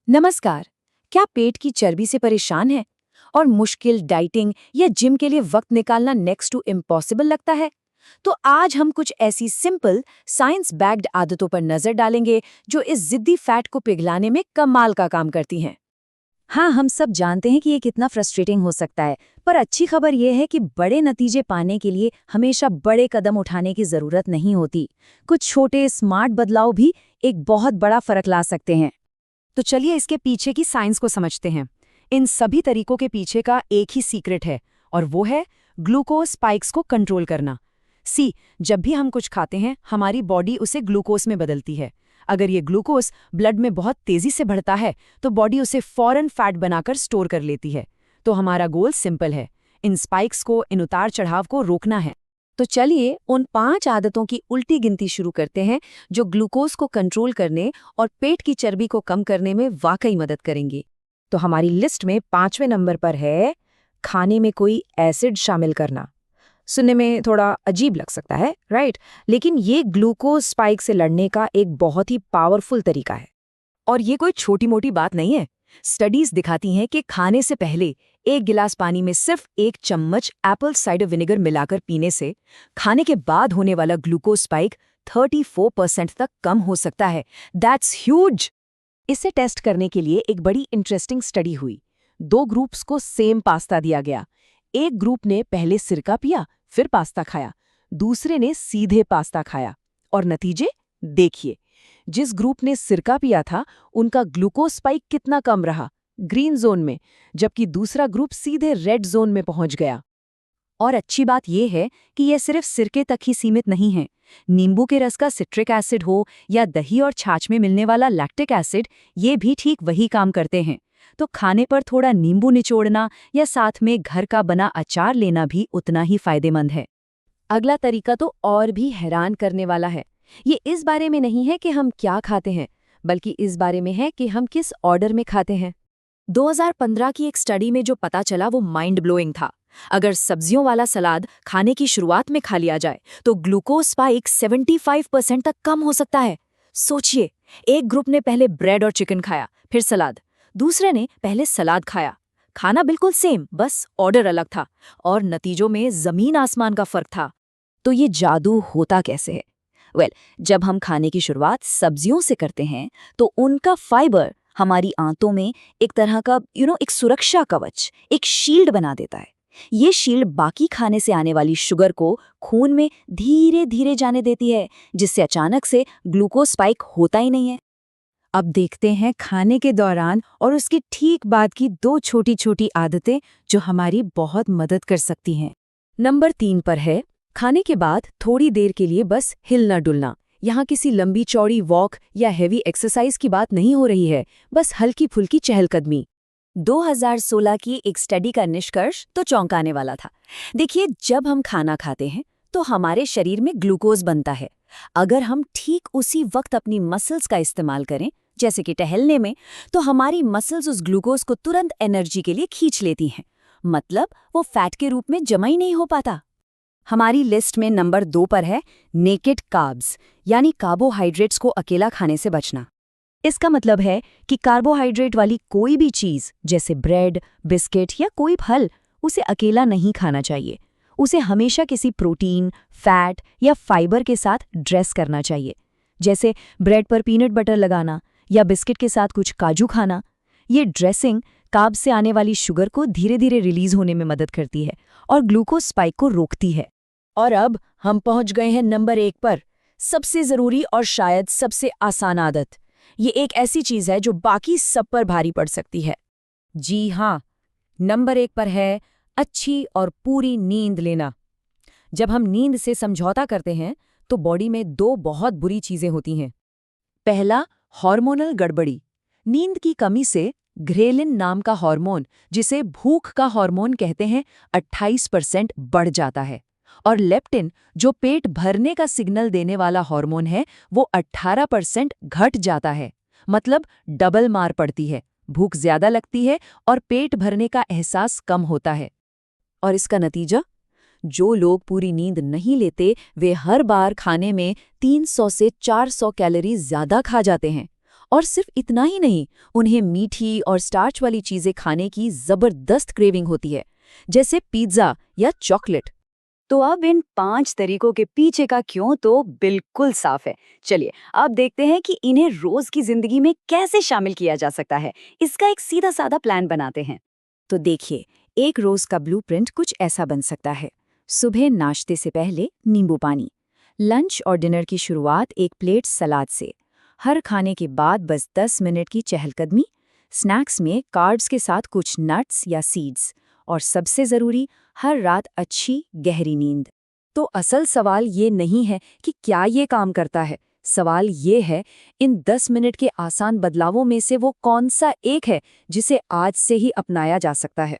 नमस्कार। क्या पेट की चर्बी से परेशान है और मुश्किल डाइटिंग या जिम के लिए वक्त निकालना नेक्स्ट टू इम्पॉसिबल लगता है? तो आज हम कुछ ऐसी सिंपल साइंस बैक्ड आदतों पर नजर डालेंगे जो इस जिद्दी फैट को पिघलाने में कमाल का काम करती हैं। हाँ, हम सब जानते हैं कि ये कितना फ्रस्ट्रेटिंग हो सकता है, पर अच्छी खबर ये है कि बड़े नतीजे पाने के लिए हमेशा बड़े कदम उठाने की जरूरत नहीं होती। कुछ छोटे स्मार्ट बदलाव भी एक बहुत बड़ा फर्क ला सकते हैं। तो चलिए इसके पीछे की साइंस को समझते हैं। इन सभी तरीकों के पीछे का एक ही सीक्रेट है और वो है ग्लूकोज स्पाइक्स को कंट्रोल करना। जब भी हम कुछ खाते हैं हमारी बॉडी उसे ग्लूकोज में बदलती है। अगर ये ग्लूकोज ब्लड में बहुत तेजी से बढ़ता है तो बॉडी उसे फौरन फैट बनाकर स्टोर कर लेती है। तो हमारा गोल सिंपल है, इन स्पाइक्स को, इन उतार चढ़ाव को रोकना है। तो चलिए उन 5 आदतों की उल्टी गिनती शुरू करते हैं जो ग्लूकोज को कंट्रोल करने और पेट की चर्बी को कम करने में वाकई मदद करेंगी। तो हमारी लिस्ट में 5वें नंबर पर है खाने में कोई एसिड शामिल करना। सुनने में थोड़ा अजीब लग सकता है, राइट? लेकिन ये ग्लूकोज स्पाइक से लड़ने का एक बहुत ही पावरफुल तरीका है। और ये कोई छोटी मोटी बात नहीं है। स्टडीज दिखाती हैं कि खाने से पहले 1 गिलास पानी में सिर्फ 1 चम्मच एप्पल साइडर विनेगर मिलाकर पीने से खाने के बाद होने वाला ग्लूकोज स्पाइक 34% तक कम हो सकता है। That's huge. इसे टेस्ट करने के लिए एक बड़ी इंटरेस्टिंग स्टडी हुई। 2 ग्रुप्स को सेम पास्ता दिया गया। एक ग्रुप ने पहले सिरका पिया, फिर पास्ता खाया। दूसरे ने सीधे पास्ता खाया। और नतीजे देखिए। जिस ग्रुप ने सिरका पिया था उनका ग्लूकोज स्पाइक कितना कम रहा, ग्रीन जोन में, जबकि दूसरा ग्रुप सीधे रेड जोन में पहुंच गया। और अच्छी बात यह है कि यह सिर्फ सिरके तक ही सीमित नहीं है। नींबू के रस का सिट्रिक एसिड हो या दही और छाछ में मिलने वाला लैक्टिक एसिड, ये भी ठीक वही काम करते हैं। तो खाने पर थोड़ा नींबू निचोड़ना या साथ में घर का बना अचार लेना भी उतना ही फायदेमंद है। अगला तरीका तो और भी हैरान करने वाला है। ये इस बारे में नहीं है कि हम क्या खाते हैं, बल्कि इस बारे में है कि हम किस ऑर्डर में खाते हैं। 2015 की एक स्टडी में जो पता चला वो माइंड ब्लोइंग था। अगर सब्जियों वाला सलाद खाने की शुरुआत में खा लिया जाए तो ग्लूकोज स्पाइक 75% तक कम हो सकता है। सोचिए, एक ग्रुप ने पहले ब्रेड और चिकन खाया, फिर सलाद। दूसरे ने पहले सलाद खाया। खाना बिल्कुल सेम, बस ऑर्डर अलग था और नतीजों में जमीन आसमान का फर्क था। तो ये जादू होता कैसे है? जब हम खाने की शुरुआत सब्जियों से करते हैं तो उनका फाइबर हमारी आंतों में एक तरह का एक सुरक्षा कवच, एक शील्ड बना देता है। ये शील्ड बाकी खाने से आने वाली शुगर को खून में धीरे धीरे जाने देती है, जिससे अचानक से ग्लूकोज स्पाइक होता ही नहीं है। अब देखते हैं खाने के दौरान और उसके ठीक बाद की 2 छोटी छोटी आदतें जो हमारी बहुत मदद कर सकती हैं। नंबर 3 पर है खाने के बाद थोड़ी देर के लिए बस हिलना डुलना। यहाँ किसी लंबी चौड़ी वॉक या हेवी एक्सरसाइज की बात नहीं हो रही है, बस हल्की फुल्की चहलकदमी। 2016 की एक स्टडी का निष्कर्ष तो चौंकाने वाला था। देखिए, जब हम खाना खाते हैं तो हमारे शरीर में ग्लूकोज बनता है। अगर हम ठीक उसी वक्त अपनी मसल्स का इस्तेमाल करें, जैसे कि टहलने में, तो हमारी मसल्स उस ग्लूकोज को तुरंत एनर्जी के लिए खींच लेती हैं। मतलब वो फैट के रूप में जमा ही नहीं हो पाता। हमारी लिस्ट में नंबर 2 पर है नेकेड कार्ब्स, यानी कार्बोहाइड्रेट्स को अकेला खाने से बचना। इसका मतलब है कि कार्बोहाइड्रेट वाली कोई भी चीज़ जैसे ब्रेड, बिस्किट या कोई फल, उसे अकेला नहीं खाना चाहिए। उसे हमेशा किसी प्रोटीन, फैट या फाइबर के साथ ड्रेस करना चाहिए। जैसे ब्रेड पर पीनट बटर लगाना या बिस्किट के साथ कुछ काजू खाना। ये ड्रेसिंग कार्ब से आने वाली शुगर को धीरे धीरे रिलीज होने में मदद करती है और ग्लूकोज स्पाइक को रोकती है। और अब हम पहुंच गए हैं नंबर 1 पर, सबसे जरूरी और शायद सबसे आसान आदत। ये एक ऐसी चीज है जो बाकी सब पर भारी पड़ सकती है। जी हाँ, नंबर 1 पर है अच्छी और पूरी नींद लेना। जब हम नींद से समझौता करते हैं तो बॉडी में 2 बहुत बुरी चीजें होती हैं। पहला, हार्मोनल गड़बड़ी। नींद की कमी से ग्रेलिन नाम का हार्मोन, जिसे भूख का हार्मोन कहते हैं, 28% बढ़ जाता है। और लेप्टिन, जो पेट भरने का सिग्नल देने वाला हार्मोन है, वो 18% घट जाता है। मतलब डबल मार पड़ती है, भूख ज्यादा लगती है और पेट भरने का एहसास कम होता है। और इसका नतीजा, जो लोग पूरी नींद नहीं लेते वे हर बार खाने में 300 से 400 कैलोरी ज्यादा खा जाते हैं। और सिर्फ इतना ही नहीं, उन्हें मीठी और स्टार्च वाली चीजें खाने की जबरदस्त क्रेविंग होती है, जैसे पिज्जा या चॉकलेट। तो अब इन 5 तरीकों के पीछे का क्यों तो बिल्कुल साफ है। चलिए अब देखते हैं कि इन्हें रोज की जिंदगी में कैसे शामिल किया जा सकता है। इसका एक सीधा साधा प्लान बनाते हैं। तो देखिए, एक रोज का ब्लूप्रिंट कुछ ऐसा बन सकता है। सुबह नाश्ते से पहले नींबू पानी, लंच और डिनर की शुरुआत एक प्लेट सलाद से, हर खाने के बाद बस 10 मिनट की चहलकदमी, स्नैक्स में कार्ब्स के साथ कुछ नट्स या सीड्स, और सबसे ज़रूरी, हर रात अच्छी गहरी नींद। तो असल सवाल ये नहीं है कि क्या ये काम करता है, सवाल ये है इन 10 मिनट के आसान बदलावों में से वो कौन सा एक है जिसे आज से ही अपनाया जा सकता है।